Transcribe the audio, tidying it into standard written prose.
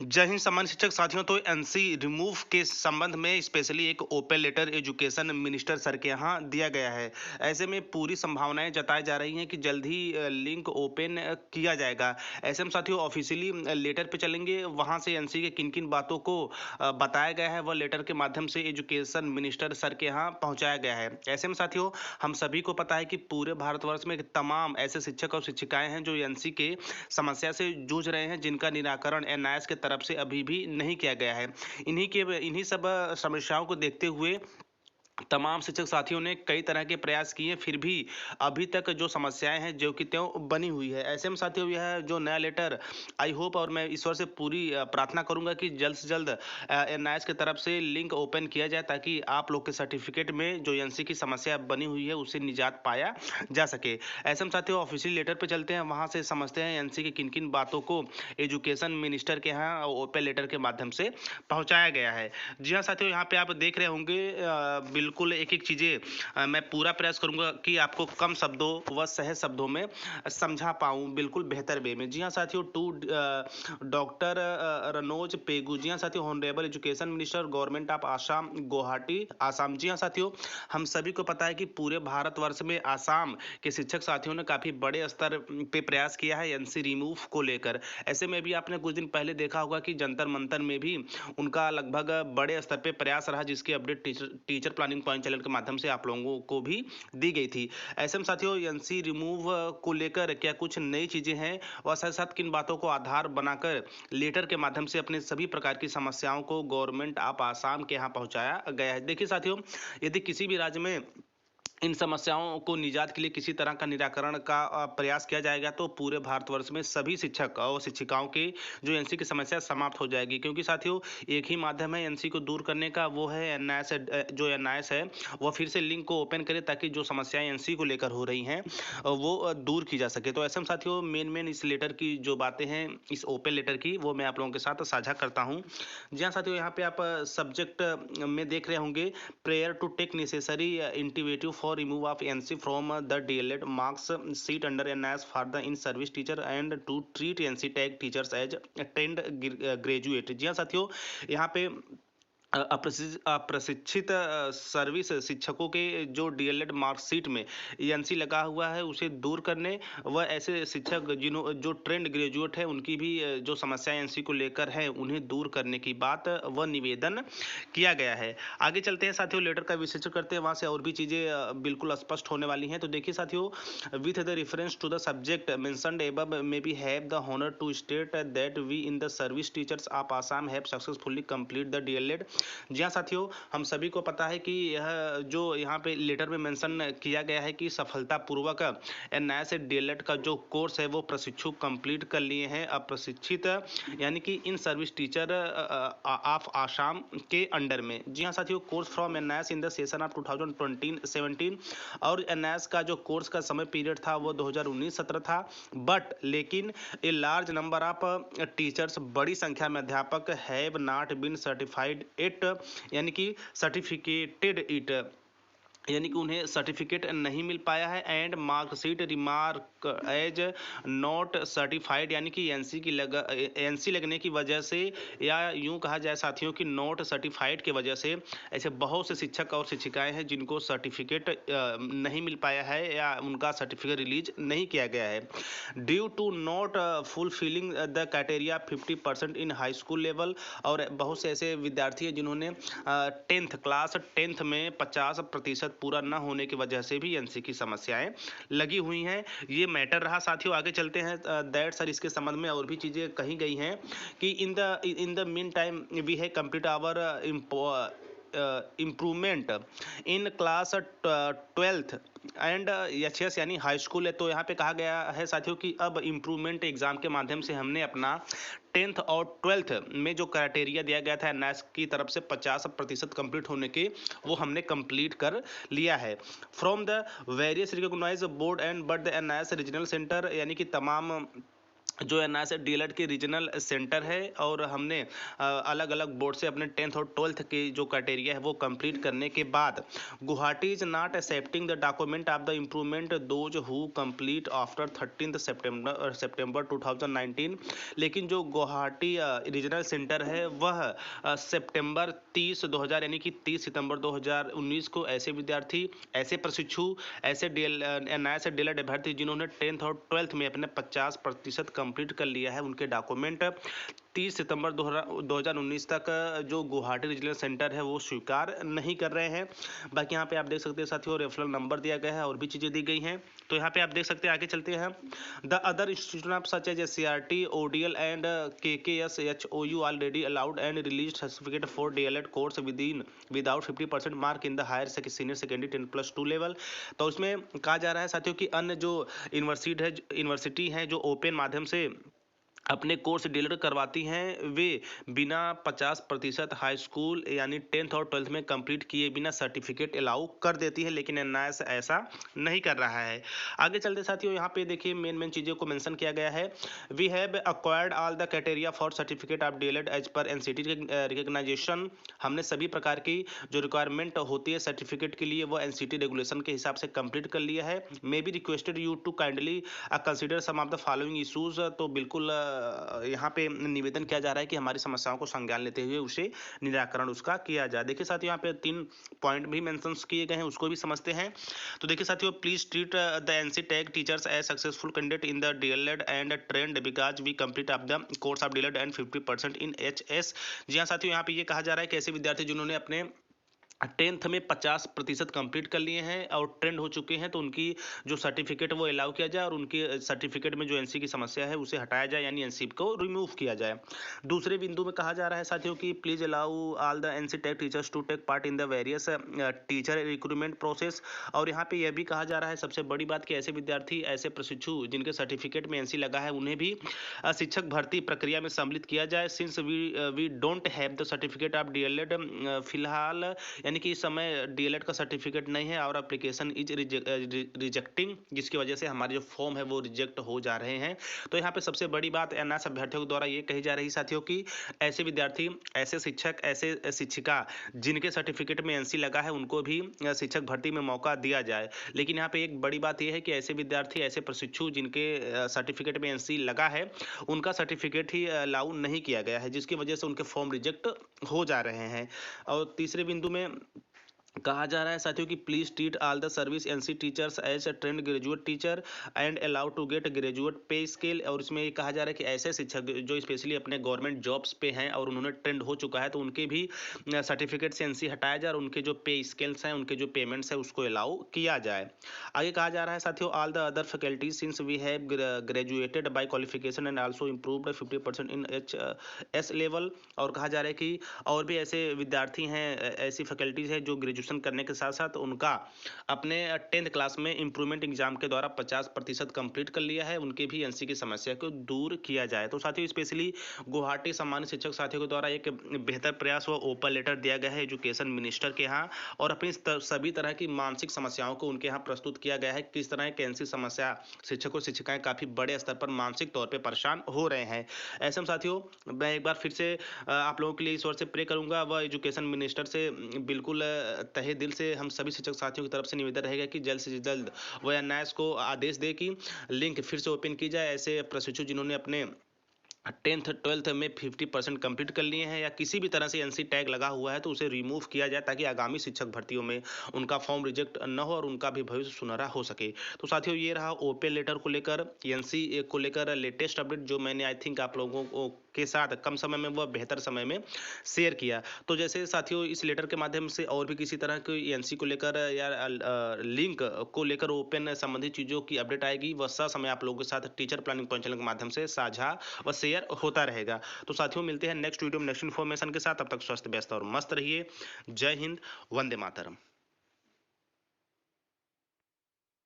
जय हिंद सम्मानित शिक्षक साथियों। तो एनसी रिमूव के संबंध में स्पेशली एक open letter education minister sir के यहाँ दिया गया है। ऐसे में पूरी संभावनाएं जताई जा रही हैं कि जल्द ही लिंक ओपन किया जाएगा। ऐसे में साथियों ऑफिशियली लेटर पे चलेंगे, वहां से एनसी के किन किन बातों को बताया गया है वह लेटर के माध्यम से एजुकेशन मिनिस्टर सर के यहाँ पहुंचाया गया है। ऐसे में साथियों हम सभी को पता है कि पूरे भारतवर्ष में तमाम ऐसे शिक्षक और शिक्षिकाएं हैं जो एनसी के समस्या से जूझ रहे हैं, जिनका निराकरण एनआईएस के तरफ से अभी भी नहीं किया गया है। इन्हीं सब समस्याओं को देखते हुए तमाम शिक्षक साथियों ने कई तरह के प्रयास किए, फिर भी अभी तक जो समस्याएं हैं जो कि त्यों बनी हुई है। ऐसे में साथियों यह जो नया लेटर, आई होप और मैं ईश्वर से पूरी प्रार्थना करूंगा कि जल्द से जल्द एनआईएस की तरफ से लिंक ओपन किया जाए, ताकि आप लोग के सर्टिफिकेट में जो एनसी की समस्या बनी हुई है उससे निजात पाया जा सके। ऐसे में साथियों ऑफिशियल लेटर पर चलते हैं, वहां से समझते हैं एनसी की किन किन बातों को एजुकेशन मिनिस्टर के यहाँ ओपन लेटर के माध्यम से पहुंचाया गया है। जी हाँ साथियों, यहाँ पे आप देख रहे होंगे बिल्कुल एक एक चीज़ें मैं पूरा प्रयास करूंगा कि आपको कम शब्दों व सहज शब्दों में समझा पाऊँ बिल्कुल बेहतर वे में। जी हाँ साथियों, टू डॉक्टर रनोज पेगू। जी हाँ साथियों, honourable education minister government of Assam, Guwahati Assam. जी हाँ साथियों, हम सभी को पता है कि पूरे भारतवर्ष में आसाम के शिक्षक साथियों ने काफ़ी बड़े स्तर पे प्रयास किया है एनसी रिमूव को लेकर। ऐसे में भी आपने कुछ दिन पहले देखा होगा कि जंतर मंतर में भी उनका लगभग बड़े स्तर पे प्रयास रहा, जिसकी update teacher planning point channel के माध्यम से आप लोगों को भी दी गई थी। ऐसे में साथियों एनसी रिमूव को लेकर क्या कुछ नई चीजें हैं और साथ साथ किन बातों को आधार बनाकर लेटर के माध्यम से अपने सभी प्रकार की समस्याओं को गवर्नमेंट ऑफ आसाम के यहाँ पहुंचाया गया है। देखिए साथियों, यदि किसी भी राज्य में इन समस्याओं को निजात के लिए किसी तरह का निराकरण का प्रयास किया जाएगा, तो पूरे भारतवर्ष में सभी शिक्षक और शिक्षिकाओं की जो एनसी की समस्या समाप्त हो जाएगी। क्योंकि साथियों एक ही माध्यम है एनसी को दूर करने का, वो है एनआईएस। जो एनआईएस है वह फिर से लिंक को ओपन करे, ताकि जो समस्याएं एनसी को लेकर हो रही हैं वो दूर की जा सके। तो ऐसे में साथियों मेन इस लेटर की जो बातें हैं, इस ओपन लेटर की, वो मैं आप लोगों के साथ साझा करता हूँ। जी हाँ साथियों, यहाँ पे आप सब्जेक्ट में देख रहे होंगे, prayer to take necessary initiative for remove of NC from the DLED marks seat under NIS for the in service teacher and to treat NC tag teachers as trained graduate। जी हाँ साथियों, यहाँ पे अप्रशिक्षित service शिक्षकों के जो DElEd marksheet में NC लगा हुआ है उसे दूर करने, व ऐसे शिक्षक जो ट्रेंड ग्रेजुएट है उनकी भी जो समस्याएं एनसी को लेकर है उन्हें दूर करने की बात व निवेदन किया गया है। आगे चलते हैं साथियों, लेटर का विश्लेषण करते हैं, वहां से और भी चीजें बिल्कुल स्पष्ट होने वाली हैं। तो देखिए साथियों, with the reference to the subject mentioned above may be have the honour to state that we in the service teachers of Assam have successfully complete the DElEd. जी हाँ साथियों, हम सभी को पता है कि यह जो यहाँ पे लेटर में मेंशन किया गया है कि सफलतापूर्वक एनआईएस डीएलएड का जो कोर्स है वो प्रशिक्षु कंप्लीट कर लिए हैं अप्रशिक्षित, यानी कि in service teacher of Assam के अंडर में। जी हाँ साथियों, course from NIS in the session of 2017 और एनआईएस का जो कोर्स का समय पीरियड था वो 2019-17 था। बट लेकिन a large number of teachers, बड़ी संख्या में अध्यापक have not been certified it, यानी कि सर्टिफिकेटेड इट, यानी कि उन्हें सर्टिफिकेट नहीं मिल पाया है। And marksheet remark as not certified, यानी कि एनसी लगने की वजह से, या यूं कहा जाए साथियों कि नॉट सर्टिफाइड की वजह से ऐसे बहुत से शिक्षक और शिक्षिकाएं हैं जिनको सर्टिफिकेट नहीं मिल पाया है या उनका सर्टिफिकेट रिलीज नहीं किया गया है। Due to not fulfilling the criteria 50% in high school level, और बहुत से ऐसे विद्यार्थी हैं जिन्होंने क्लास 10th में 50% पूरा न होने की वजह से भी एनसी की समस्याएं लगी हुई हैं। ये मैटर रहा साथियों। आगे चलते हैं, दैट सर इसके संबंध में और भी चीज़ें कही गई हैं कि in the mean time we have complete our improvement in class 12th and H यानी हाई स्कूल है। तो यहाँ पे कहा गया है साथियों कि अब इम्प्रूवमेंट एग्जाम के माध्यम से हमने अपना 10th और 12th में जो क्राइटेरिया दिया गया था एनआईएस की तरफ से 50% कंप्लीट होने के, वो हमने कंप्लीट कर लिया है। From the various recognized board and but the NIS regional centre, यानी कि तमाम जो एनआईएस डीएलएड की रीजनल सेंटर है और हमने अलग अलग बोर्ड से अपने 10th और 12th की जो क्राइटेरिया है वो कंप्लीट करने के बाद Guwahati is not accepting the document of the improvement those who complete after 13th सितंबर 2019। लेकिन जो गुवाहाटी रीजनल सेंटर है वह सितंबर 30 यानी कि 30 सितंबर 2019 को ऐसे विद्यार्थी, ऐसे प्रशिक्षु, ऐसे एनआईएस डीएलएड अभ्यर्थी जिन्होंने 10th और 12th में अपने 50% कंप्लीट कर लिया है उनके डॉक्यूमेंट 30 सितंबर 2019 तक जो गुवाहाटी रीजनल सेंटर है वो स्वीकार नहीं कर रहे हैं। बाकी यहाँ पे आप देख सकते हैं साथियों रेफरल नंबर दिया गया है और भी चीज़ें दी गई हैं। तो यहाँ पे आप देख सकते हैं, आगे चलते हैं। The other institution of such as SCERT, ODL and KKSHOU already allowed and release certificate for DElEd course without 50% mark in the higher senior secondary 10+2 level. तो उसमें कहा जा रहा है साथियों कि अन्य जो यूनिवर्सिटी है जो ओपन माध्यम से अपने कोर्स डीलर करवाती हैं वे बिना 50% हाई स्कूल यानी 10th और 12th में कंप्लीट किए बिना सर्टिफिकेट अलाउ कर देती है, लेकिन एनआईएस ऐसा नहीं कर रहा है। आगे चलते साथियों यहाँ पे देखिए मेन चीज़ों को मेंशन किया गया है। We have acquired all the criteria for certificate of D El Ed as per NCT recognization. हमने सभी प्रकार की जो रिक्वायरमेंट होती है सर्टिफिकेट के लिए वो एनसीटी रेगुलेशन के हिसाब से कंप्लीट कर लिया है। May be requested you to kindly consider some of the following issues. तो बिल्कुल यहाँ पे निवेदन किया जा रहा है कि हमारी समस्याओं को संज्ञान लेते हुए उसे निराकरण उसका किया जाए। देखिए साथियों यहाँ पे 3 पॉइंट भी मेंशन किए गए हैं, उसको भी समझते हैं। तो देखिए साथियों, please treat the NC tag teachers as successful candidate in the DElEd and trained because we complete of the course of DElEd and 50% in HS. जी हाँ साथियों, यहाँ पे ये कहा जा रहा है कि ऐसे विद्यार्थी जिन्होंने अपने 10th में 50% कंप्लीट कर लिए हैं और ट्रेंड हो चुके हैं तो उनकी जो सर्टिफिकेट वो अलाउ किया जाए और उनकी सर्टिफिकेट में जो एनसी की समस्या है उसे हटाया जाए यानी एनसी को रिमूव किया जाए। दूसरे बिंदु में कहा जा रहा है साथियों कि please allow all the NC tech teachers to take part in the various teacher recruitment process. और यहाँ पे यह भी कहा जा रहा है सबसे बड़ी बात कि ऐसे विद्यार्थी, ऐसे प्रशिक्षु जिनके सर्टिफिकेट में एनसी लगा है उन्हें भी शिक्षक भर्ती प्रक्रिया में सम्मिलित किया जाए। Since we don't have the certificate of D El Ed, फिलहाल यानी कि इस समय डीएलएड का सर्टिफिकेट नहीं है और एप्लीकेशन इज रिजेक्टिंग, जिसकी वजह से हमारे जो फॉर्म है वो रिजेक्ट हो जा रहे हैं। तो यहाँ पे सबसे बड़ी बात एनआईएस अभ्यर्थियों द्वारा ये कही जा रही साथियों कि ऐसे विद्यार्थी, ऐसे शिक्षक, ऐसे शिक्षिका जिनके सर्टिफिकेट में एनसी लगा है उनको भी शिक्षक भर्ती में मौका दिया जाए। लेकिन यहाँ पे एक बड़ी बात यह है कि ऐसे विद्यार्थी, ऐसे प्रशिक्षु जिनके सर्टिफिकेट में एनसी लगा है उनका सर्टिफिकेट ही अलाउ नहीं किया गया है, जिसकी वजह से उनके फॉर्म रिजेक्ट हो जा रहे हैं। और तीसरे बिंदु में कहा जा रहा है साथियों कि please treat all the service NC teachers as a trained graduate teacher and allow to get graduate pay scale. और इसमें ये कहा जा रहा है कि ऐसे शिक्षक जो स्पेशली अपने गवर्नमेंट जॉब्स पे हैं और उन्होंने ट्रेंड हो चुका है तो उनके भी सर्टिफिकेट से एनसी हटाया जाए और उनके जो पे स्केल्स हैं, उनके जो पेमेंट्स है उसको अलाउ किया जाए। आगे कहा जा रहा है साथियों all the other faculties since we have graduated by qualification and also improved 50% in H level. और कहा जा रहा है कि और भी ऐसे विद्यार्थी हैं, ऐसी फैकल्टीज है जो ग्रेजुएशन करने के साथ साथ उनका अपने 10th क्लास में इंप्रूवमेंट एग्जाम के द्वारा 50% कंप्लीट कर लिया है, उनके भी एनसी की समस्या को दूर किया जाए। तो साथियों स्पेशली गुवाहाटी सम्मानित शिक्षक साथियों के द्वारा एक बेहतर प्रयास व ओपन लेटर दिया गया है एजुकेशन मिनिस्टर के यहाँ और अपनी सभी तरह की मानसिक समस्याओं को उनके यहाँ प्रस्तुत किया गया है। किस तरह की एनसी समस्या शिक्षक और शिक्षिकाएं काफी बड़े स्तर पर मानसिक तौर पर परेशान हो रहे हैं। ऐसे में साथियों मैं एक बार फिर से आप लोगों के लिए ईश्वर से प्रे करूंगा, वह एजुकेशन मिनिस्टर से बिल्कुल तहे दिल से हम सभी शिक्षक साथियों की तरफ से निवेदन रहेगा कि जल्द से जल्द वह एनआईएस को आदेश दे कि लिंक फिर से ओपन की जाए। ऐसे प्रशिक्षु जिन्होंने अपने 10th 12th में 50% कंप्लीट कर लिए हैं या किसी भी तरह से एनसी टैग लगा हुआ है तो उसे रिमूव किया जाए ताकि आगामी शिक्षक भर्तियों में उनका फॉर्म रिजेक्ट न हो और उनका भी भविष्य सुनहरा हो सके। तो साथियों ये रहा ओपन लेटर को लेकर, एनसी को लेकर लेटेस्ट अपडेट जो मैंने आई थिंक आप लोगों को के साथ कम समय में व बेहतर समय में शेयर किया। तो जैसे साथियों इस लेटर के माध्यम से और भी किसी तरह की एनसी को लेकर या लिंक को लेकर ओपन संबंधित चीज़ों की अपडेट आएगी वह समय आप लोगों के साथ टीचर प्लानिंग पॉइंट चैनल के माध्यम से साझा व शेयर होता रहेगा। तो साथियों मिलते हैं नेक्स्ट वीडियो में नेक्स्ट इन्फॉर्मेशन के साथ, तब तक स्वस्थ, व्यस्त और मस्त रहिए। जय हिंद, वंदे मातरम।